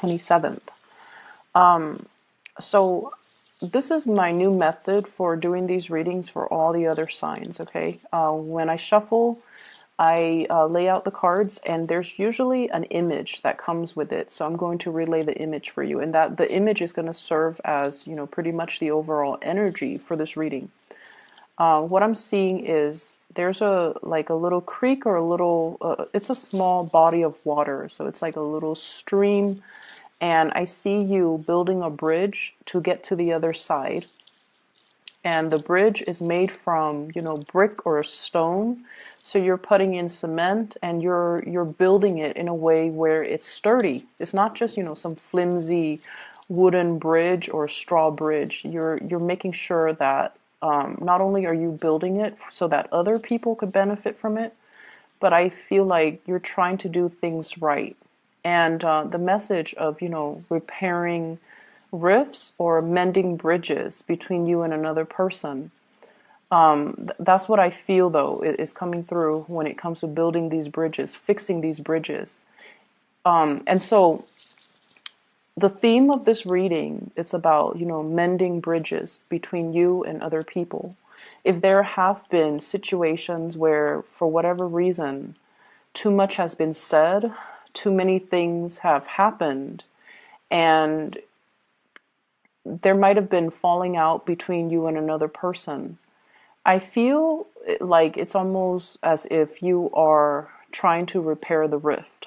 27th. So this is my new method for doing these readings for all the other signs, okay? When I shuffle, I lay out the cards, and there's usually an image that comes with it. So I'm going to relay the image for you, and that the image is going to serve as, pretty much the overall energy for this reading. What I'm seeing is there's a little creek, or a little, it's a small body of water. So it's like a little stream, and I see you building a bridge to get to the other side. And the bridge is made from, brick or stone. So you're putting in cement, and you're building it in a way where it's sturdy. It's not just, some flimsy wooden bridge or straw bridge. You're making sure that not only are you building it so that other people could benefit from it, but I feel like you're trying to do things right. And the message of, repairing rifts or mending bridges between you and another person. That's what I feel, though, is coming through when it comes to building these bridges, fixing these bridges. And so the theme of this reading is about, mending bridges between you and other people. If there have been situations where, for whatever reason, too much has been said, too many things have happened, and there might have been falling out between you and another person, I feel like it's almost as if you are trying to repair the rift.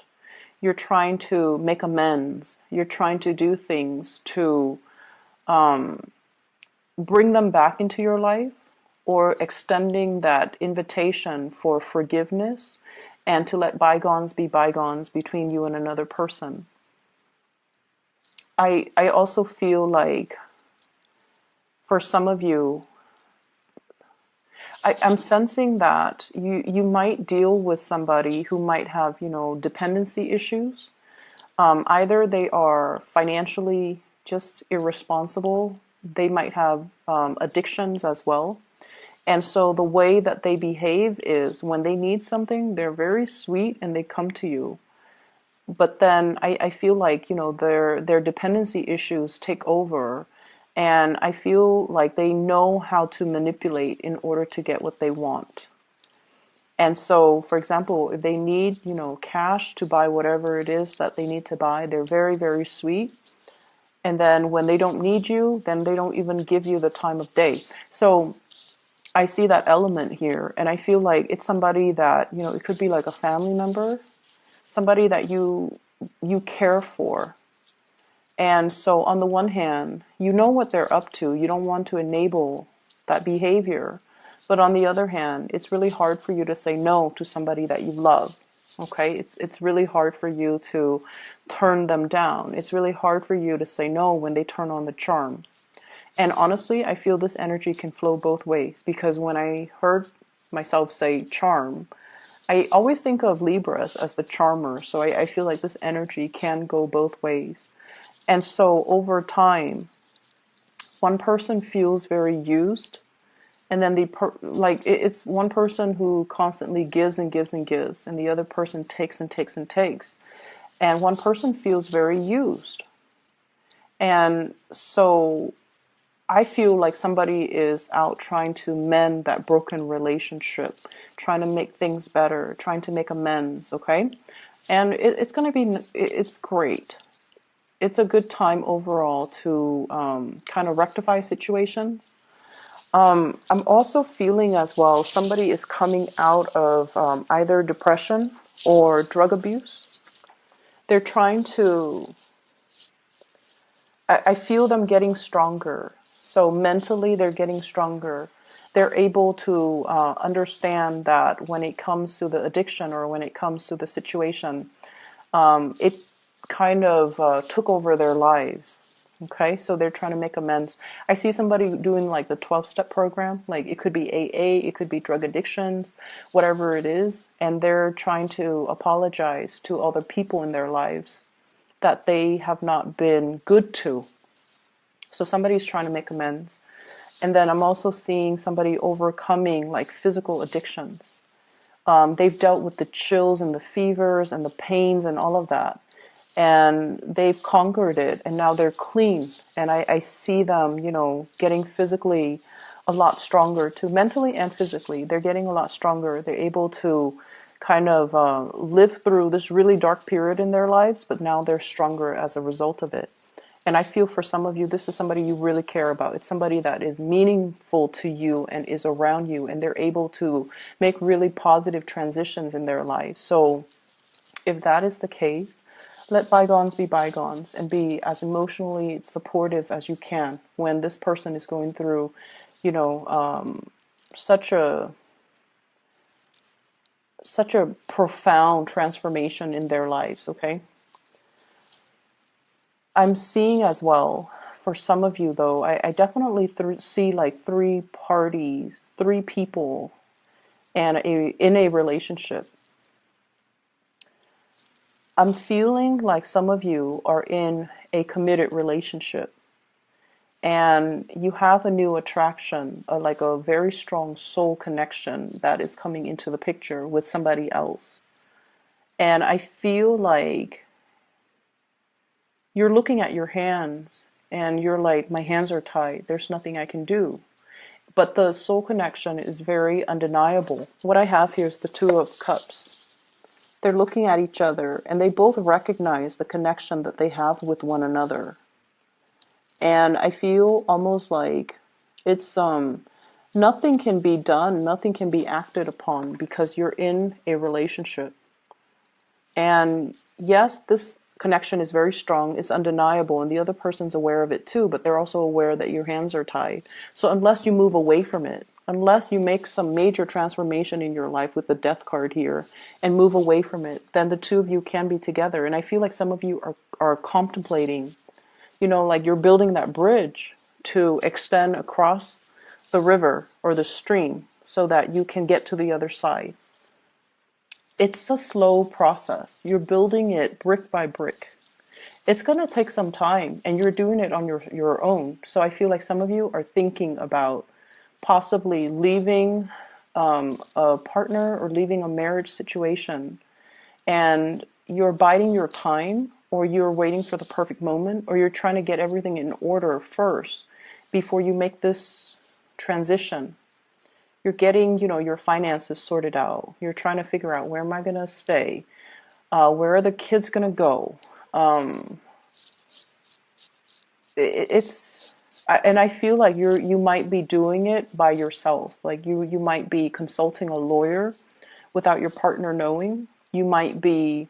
You're trying to make amends. You're trying to do things to bring them back into your life, or extending that invitation for forgiveness and to let bygones be bygones between you and another person. I also feel like for some of you, I'm sensing that you might deal with somebody who might have, dependency issues. Either they are financially just irresponsible, they might have addictions as well. And so the way that they behave is when they need something, they're very sweet and they come to you. But then I feel like, their dependency issues take over, and I feel like they know how to manipulate in order to get what they want. And so, for example, if they need, cash to buy whatever it is that they need to buy, they're very, very sweet. And then when they don't need you, then they don't even give you the time of day. So I see that element here, and I feel like it's somebody that, it could be like a family member, somebody that you care for. And so on the one hand, you know what they're up to. You don't want to enable that behavior. But on the other hand, it's really hard for you to say no to somebody that you love. Okay? It's really hard for you to turn them down. It's really hard for you to say no when they turn on the charm. And honestly, I feel this energy can flow both ways, because when I heard myself say charm, I always think of Libras as the charmer. So I feel like this energy can go both ways. And so over time, one person feels very used, and then it's one person who constantly gives and gives and gives, and the other person takes and takes and takes. And one person feels very used. And so I feel like somebody is out trying to mend that broken relationship, trying to make things better, trying to make amends, okay? And it's great. It's a good time overall to kind of rectify situations. I'm also feeling as well somebody is coming out of either depression or drug abuse. They're trying to, I feel them getting stronger. So mentally, they're getting stronger. They're able to understand that when it comes to the addiction, or when it comes to the situation, it kind of took over their lives. Okay, so they're trying to make amends. I see somebody doing like the 12-step program. Like it could be AA, it could be drug addictions, whatever it is. And they're trying to apologize to other people in their lives that they have not been good to. So somebody's trying to make amends. And then I'm also seeing somebody overcoming like physical addictions. They've dealt with the chills and the fevers and the pains and all of that. and they've conquered it, and now they're clean. And I see them, getting physically a lot stronger too, mentally and physically. They're getting a lot stronger. They're able to kind of live through this really dark period in their lives, but now they're stronger as a result of it. And I feel for some of you, this is somebody you really care about. It's somebody that is meaningful to you and is around you, and they're able to make really positive transitions in their lives. So if that is the case, let bygones be bygones and be as emotionally supportive as you can when this person is going through, such a profound transformation in their lives, okay? I'm seeing as well, for some of you though, I definitely see like three parties, three people, and in a relationship. I'm feeling like some of you are in a committed relationship, and you have a new attraction, like a very strong soul connection that is coming into the picture with somebody else. And I feel like you're looking at your hands and you're like, my hands are tied. There's nothing I can do. But the soul connection is very undeniable. What I have here is the Two of Cups. They're looking at each other and they both recognize the connection that they have with one another. And I feel almost like it's nothing can be done, nothing can be acted upon because you're in a relationship. And yes, this connection is very strong, it's undeniable, and the other person's aware of it too, but they're also aware that your hands are tied. So unless you move away from it, unless you make some major transformation in your life with the Death card here and move away from it, then the two of you can be together. And I feel like some of you are contemplating, like you're building that bridge to extend across the river or the stream so that you can get to the other side. It's a slow process. You're building it brick by brick. It's going to take some time, and you're doing it on your own. So I feel like some of you are thinking about possibly leaving a partner or leaving a marriage situation, and you're biding your time, or you're waiting for the perfect moment, or you're trying to get everything in order first before you make this transition. You're getting, your finances sorted out. You're trying to figure out, where am I going to stay? Where are the kids going to go? And I feel like you might be doing it by yourself. Like you might be consulting a lawyer without your partner knowing. You might be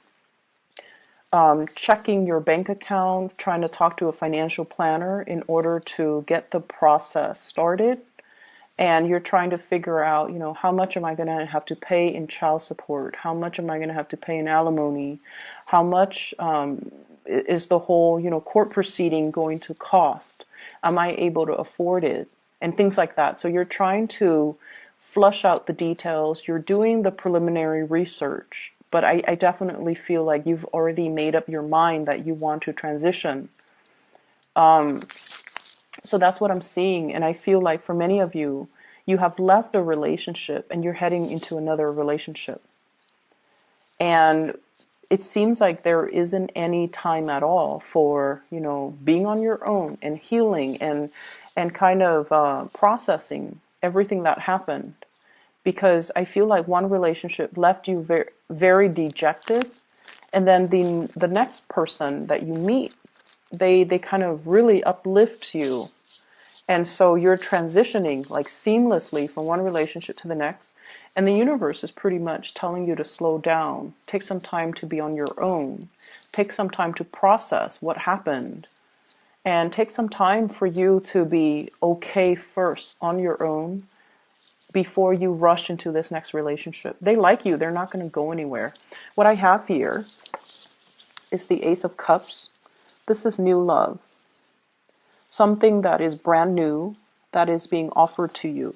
checking your bank account, trying to talk to a financial planner in order to get the process started. And you're trying to figure out, how much am I going to have to pay in child support? How much am I going to have to pay in alimony? How much is the whole, court proceeding going to cost? Am I able to afford it? And things like that. So you're trying to flush out the details. You're doing the preliminary research. But I definitely feel like you've already made up your mind that you want to transition. So that's what I'm seeing. And I feel like for many of you, you have left a relationship and you're heading into another relationship. And it seems like there isn't any time at all for, being on your own and healing and kind of processing everything that happened. Because I feel like one relationship left you very, very dejected. And then the next person that you meet, they kind of really uplift you. And so you're transitioning like seamlessly from one relationship to the next. And the universe is pretty much telling you to slow down, take some time to be on your own, take some time to process what happened, and take some time for you to be okay first on your own before you rush into this next relationship. They like you. They're not going to go anywhere. What I have here is the Ace of Cups. This is new love. Something that is brand new, that is being offered to you.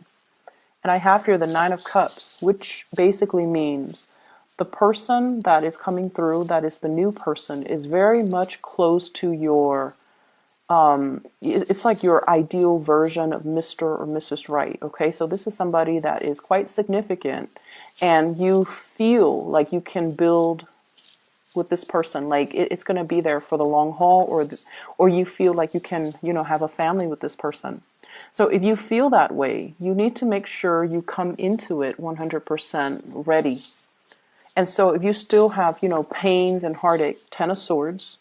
And I have here the Nine of Cups, which basically means the person that is coming through, that is the new person, is very much close to your, it's like your ideal version of Mr. or Mrs. Right, okay? So this is somebody that is quite significant, and you feel like you can build with this person. Like it's going to be there for the long haul, or you feel like you can, have a family with this person. So if you feel that way, you need to make sure you come into it 100% ready. And so if you still have, pains and heartache, Ten of Swords,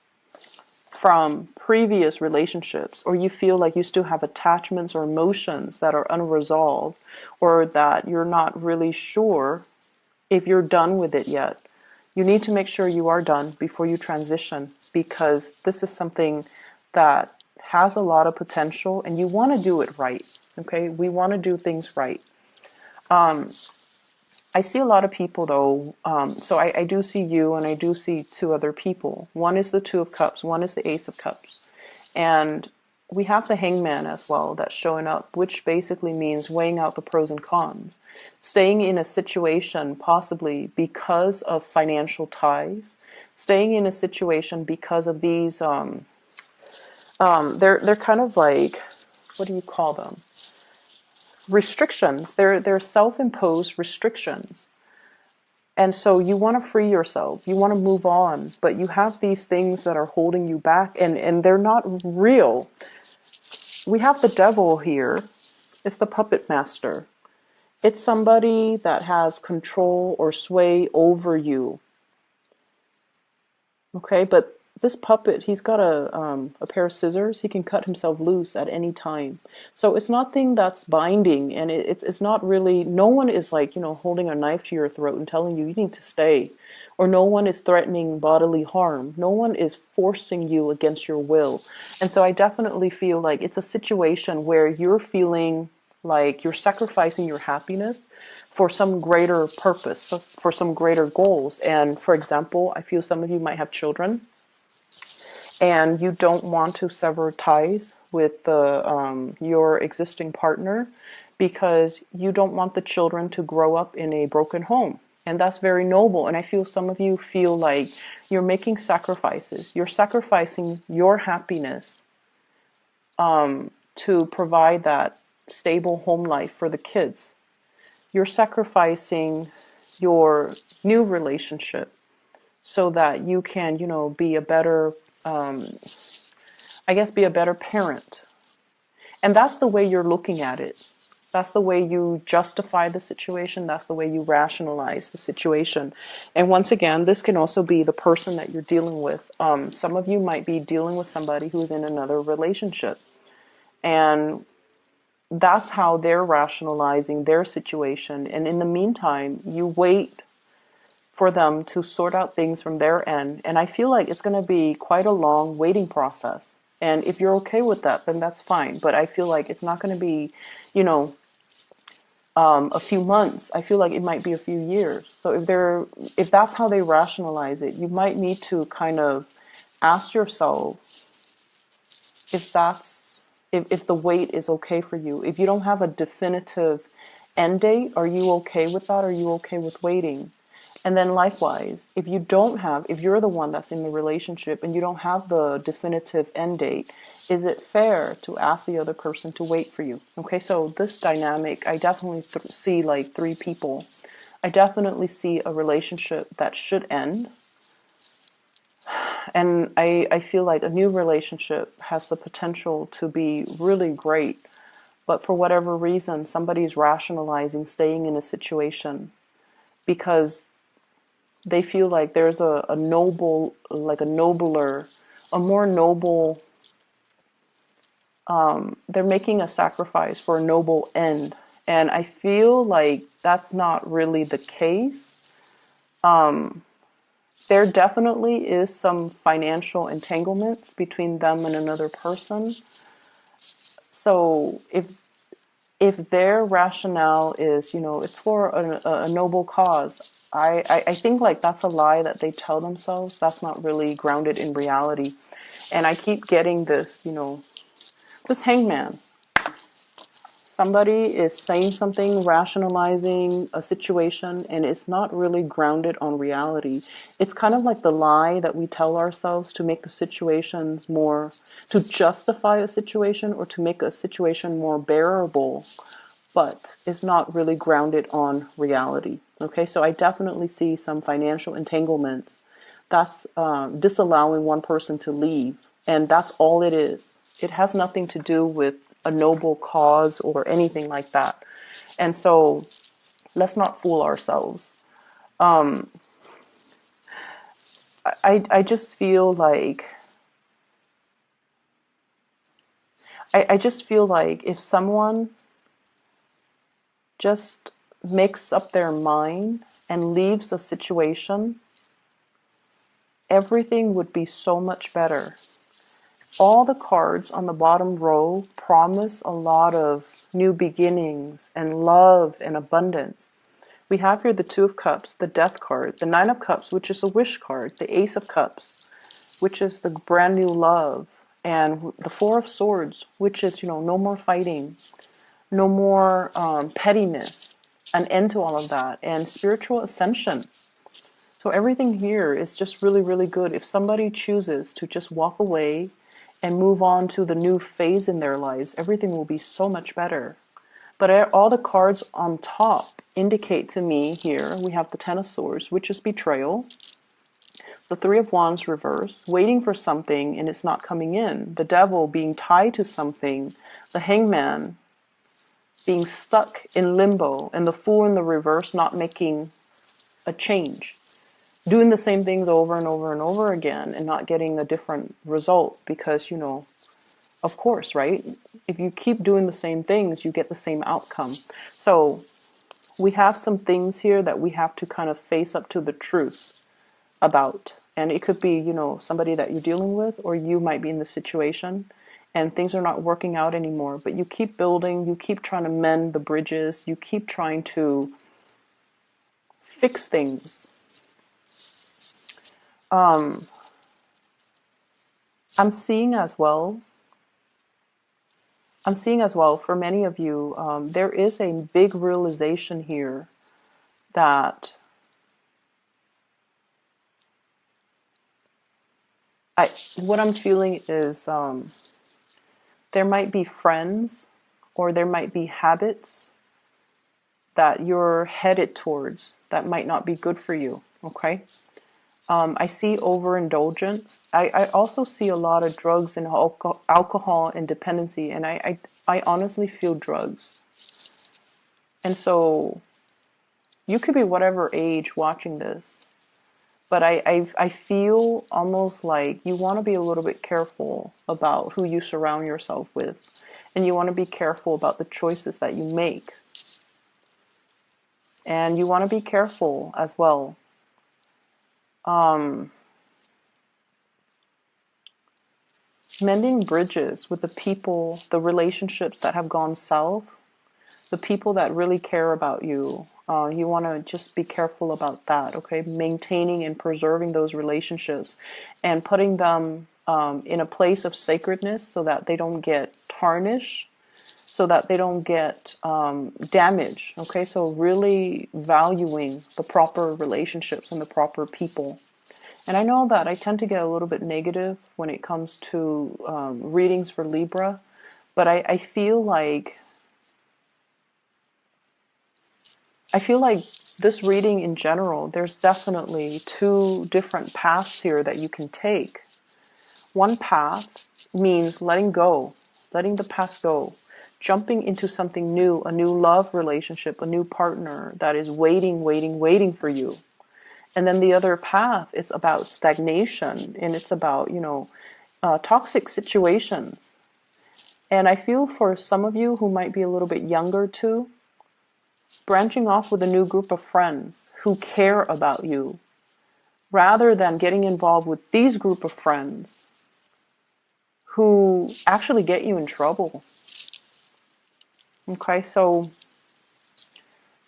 from previous relationships, or you feel like you still have attachments or emotions that are unresolved, or that you're not really sure if you're done with it yet, you need to make sure you are done before you transition, because this is something that has a lot of potential and you want to do it right. Okay, we want to do things right. I see a lot of people though, so I do see you and I do see two other people. One is the Two of Cups, one is the Ace of Cups. And we have the Hangman as well that's showing up, which basically means weighing out the pros and cons. Staying in a situation possibly because of financial ties, staying in a situation because of these, they're kind of like, what do you call them? Restrictions. They're self-imposed restrictions. And so you want to free yourself. You want to move on, but you have these things that are holding you back, and they're not real. We have the Devil here. It's the puppet master. It's somebody that has control or sway over you. Okay, but this puppet, he's got a pair of scissors. He can cut himself loose at any time. So it's nothing that's binding, and it's not really, no one is like, holding a knife to your throat and telling you need to stay. Or no one is threatening bodily harm. No one is forcing you against your will. And so I definitely feel like it's a situation where you're feeling like you're sacrificing your happiness for some greater purpose, for some greater goals. And for example, I feel some of you might have children and you don't want to sever ties with your existing partner because you don't want the children to grow up in a broken home. And that's very noble. And I feel some of you feel like you're making sacrifices. You're sacrificing your happiness to provide that stable home life for the kids. You're sacrificing your new relationship so that you can, be a better, be a better parent. And that's the way you're looking at it. That's the way you justify the situation. That's the way you rationalize the situation. And once again, this can also be the person that you're dealing with. Some of you might be dealing with somebody who's in another relationship. And that's how they're rationalizing their situation. And in the meantime, you wait for them to sort out things from their end. And I feel like it's going to be quite a long waiting process. And if you're okay with that, then that's fine. But I feel like it's not going to be, a few months. I feel like it might be a few years. So if that's how they rationalize it, you might need to kind of ask yourself if the wait is okay for you. If you don't have a definitive end date, are you okay with that? Are you okay with waiting? And then likewise, if you're the one that's in the relationship and you don't have the definitive end date, is it fair to ask the other person to wait for you? Okay, so this dynamic, I definitely see like three people. I definitely see a relationship that should end. And I feel like a new relationship has the potential to be really great. But for whatever reason, somebody's rationalizing staying in a situation because they feel like there's a more noble, they're making a sacrifice for a noble end. And I feel like that's not really the case. There definitely is some financial entanglements between them and another person. So if their rationale is, it's for a noble cause, I think like that's a lie that they tell themselves. That's not really grounded in reality. And I keep getting this, this hangman. Somebody is saying something, rationalizing a situation, and it's not really grounded on reality. It's kind of like the lie that we tell ourselves to make the situations more, to justify a situation or to make a situation more bearable, but it's not really grounded on reality. Okay, so I definitely see some financial entanglements That's disallowing one person to leave. And that's all it is. It has nothing to do with a noble cause or anything like that. And so let's not fool ourselves. Um, I just feel like I just feel like if someone just makes up their mind and leaves a situation, everything would be so much better. All the cards on the bottom row promise a lot of new beginnings and love and abundance. We have here the Two of Cups, the Death card, the Nine of Cups, which is a wish card, the Ace of Cups, which is the brand new love, and the Four of Swords, which is, no more fighting, no more pettiness, an end to all of that, and spiritual ascension. So everything here is just really, really good. If somebody chooses to just walk away and move on to the new phase in their lives, everything will be so much better. But all the cards on top indicate to me here, we have the Ten of Swords, which is betrayal, the Three of Wands reverse, waiting for something and it's not coming in, the Devil being tied to something, the Hangman being stuck in limbo, and the Fool in the reverse not making a change, doing the same things over and over and over again and not getting a different result because, of course, right? If you keep doing the same things, you get the same outcome. So we have some things here that we have to kind of face up to the truth about. And it could be, somebody that you're dealing with, or you might be in the situation and things are not working out anymore. But you keep building, you keep trying to mend the bridges, you keep trying to fix things. I'm seeing as well for many of you, there is a big realization here that what I'm feeling is there might be friends or there might be habits that you're headed towards that might not be good for you, okay? I see overindulgence. I also see a lot of drugs and alcohol and dependency, and I honestly feel drugs. And so you could be whatever age watching this, but I feel almost like you want to be a little bit careful about who you surround yourself with, and you want to be careful about the choices that you make. And you want to be careful as well. Mending bridges with the people, the relationships that have gone south, the people that really care about you. You want to just be careful about that, okay? Maintaining and preserving those relationships and putting them in a place of sacredness so that they don't get tarnished, so that they don't get damaged, okay? So really valuing the proper relationships and the proper people. And I know that I tend to get a little bit negative when it comes to readings for Libra, but I feel like this reading in general, there's definitely two different paths here that you can take. One path means letting go, letting the past go, jumping into something new, a new love relationship, a new partner that is waiting for you. And then the other path is about stagnation, and it's about, toxic situations. And I feel for some of you who might be a little bit younger too, branching off with a new group of friends who care about you, rather than getting involved with these group of friends who actually get you in trouble. Okay, so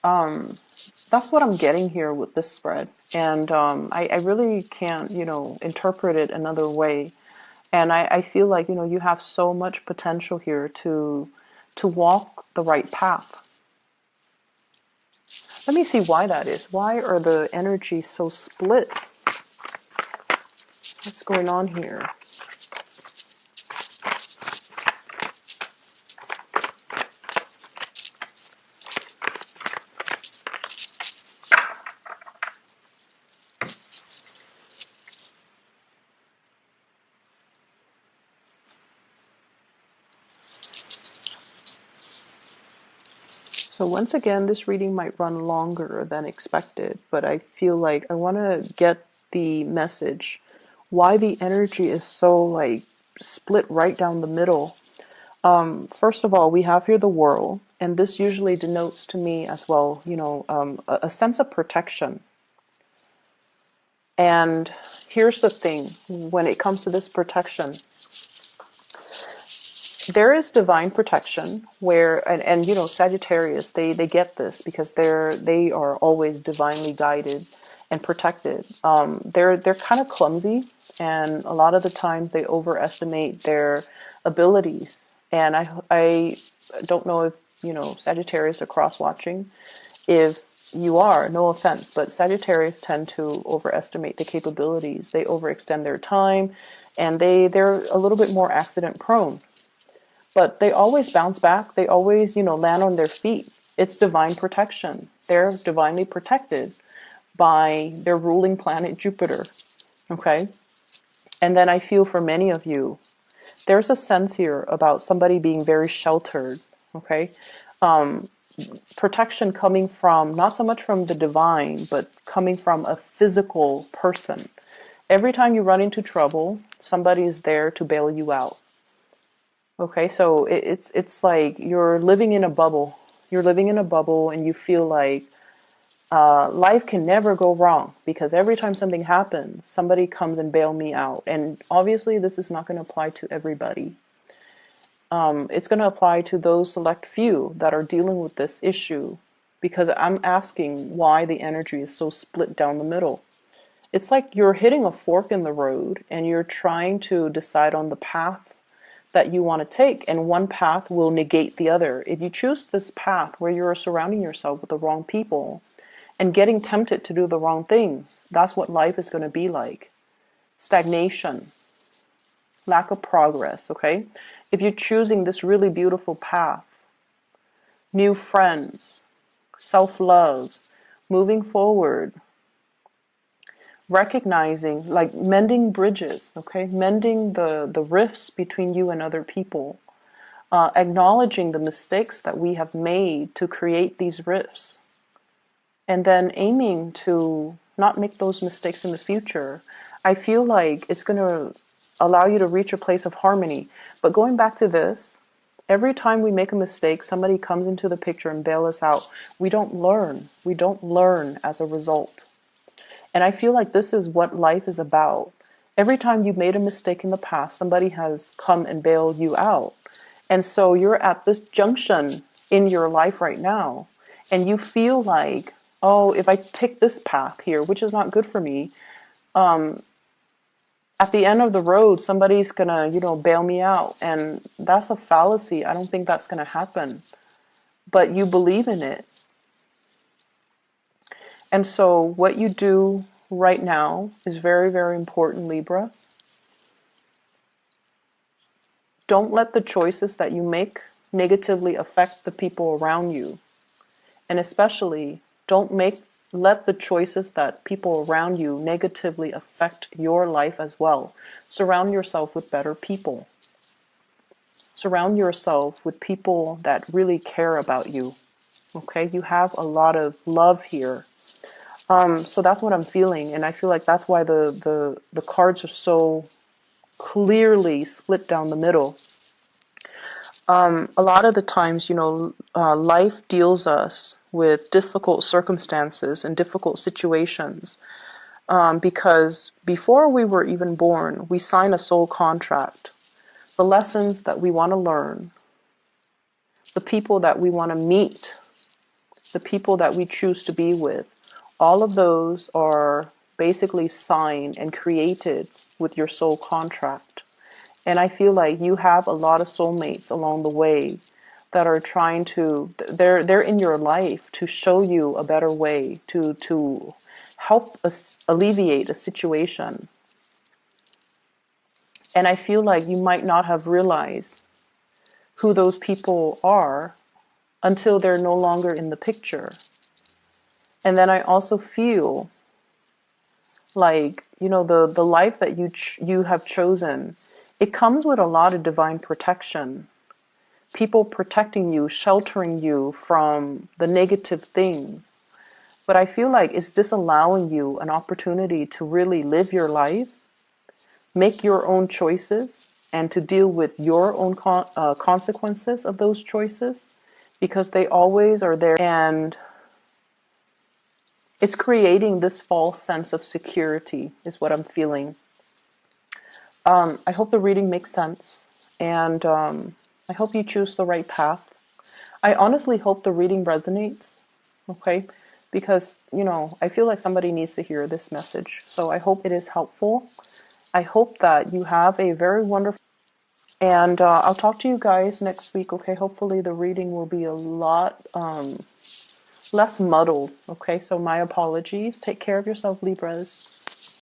that's what I'm getting here with this spread. And I really can't, interpret it another way. And I feel like, you have so much potential here to walk the right path. Let me see why that is. Why are the energies so split? What's going on here? So once again, this reading might run longer than expected, but I feel like I want to get the message why the energy is so like split right down the middle. First of all, we have here the world, and this usually denotes to me as well, a sense of protection. And here's the thing, when it comes to this protection, there is divine protection where, and Sagittarius, they get this because they are always divinely guided and protected. They're kind of clumsy, and a lot of the times they overestimate their abilities. And I don't know if Sagittarius are cross watching. If you are, no offense, but Sagittarius tend to overestimate the capabilities. They overextend their time, and they're a little bit more accident prone. But they always bounce back. They always, land on their feet. It's divine protection. They're divinely protected by their ruling planet Jupiter. Okay? And then I feel for many of you, there's a sense here about somebody being very sheltered. Okay? Protection coming from, not so much from the divine, but coming from a physical person. Every time you run into trouble, somebody is there to bail you out. Okay, so it's like you're living in a bubble. You're living in a bubble, and you feel like life can never go wrong because every time something happens, somebody comes and bail me out. And obviously, this is not going to apply to everybody. It's going to apply to those select few that are dealing with this issue, because I'm asking why the energy is so split down the middle. It's like you're hitting a fork in the road, and you're trying to decide on the path that you want to take, and one path will negate the other. If you choose this path where you're surrounding yourself with the wrong people and getting tempted to do the wrong things, that's what life is going to be like. Stagnation, lack of progress, okay? If you're choosing this really beautiful path, new friends, self-love, moving forward, recognizing, like mending bridges, okay? Mending the rifts between you and other people. Acknowledging the mistakes that we have made to create these rifts. And then aiming to not make those mistakes in the future. I feel like it's going to allow you to reach a place of harmony. But going back to this, every time we make a mistake, somebody comes into the picture and bail us out. We don't learn. We don't learn as a result. And I feel like this is what life is about. Every time you made a mistake in the past, somebody has come and bailed you out. And so you're at this junction in your life right now, and you feel like, oh, if I take this path here, which is not good for me, at the end of the road, somebody's gonna, bail me out. And that's a fallacy. I don't think that's gonna happen. But you believe in it. And so what you do right now is very, very important, Libra. Don't let the choices that you make negatively affect the people around you. And especially, don't let the choices that people around you negatively affect your life as well. Surround yourself with better people. Surround yourself with people that really care about you. Okay? You have a lot of love here. So that's what I'm feeling, and I feel like that's why the cards are so clearly split down the middle. A lot of the times, life deals us with difficult circumstances and difficult situations, because before we were even born, we sign a soul contract. The lessons that we want to learn, the people that we want to meet, the people that we choose to be with, all of those are basically signed and created with your soul contract. And I feel like you have a lot of soulmates along the way that are trying to, they're in your life to show you a better way, to help us alleviate a situation. And I feel like you might not have realized who those people are until they're no longer in the picture. And then I also feel like, the life that you have chosen, it comes with a lot of divine protection. people protecting you, sheltering you from the negative things. But I feel like it's disallowing you an opportunity to really live your life, make your own choices, and to deal with your own consequences of those choices, because they always are there. And it's creating this false sense of security, is what I'm feeling. I hope the reading makes sense, and I hope you choose the right path. I honestly hope the reading resonates, okay? Because, I feel like somebody needs to hear this message. So I hope it is helpful. I hope that you have a very wonderful, and I'll talk to you guys next week, okay? Hopefully the reading will be a lot less muddled, okay? So my apologies. Take care of yourself, Libras.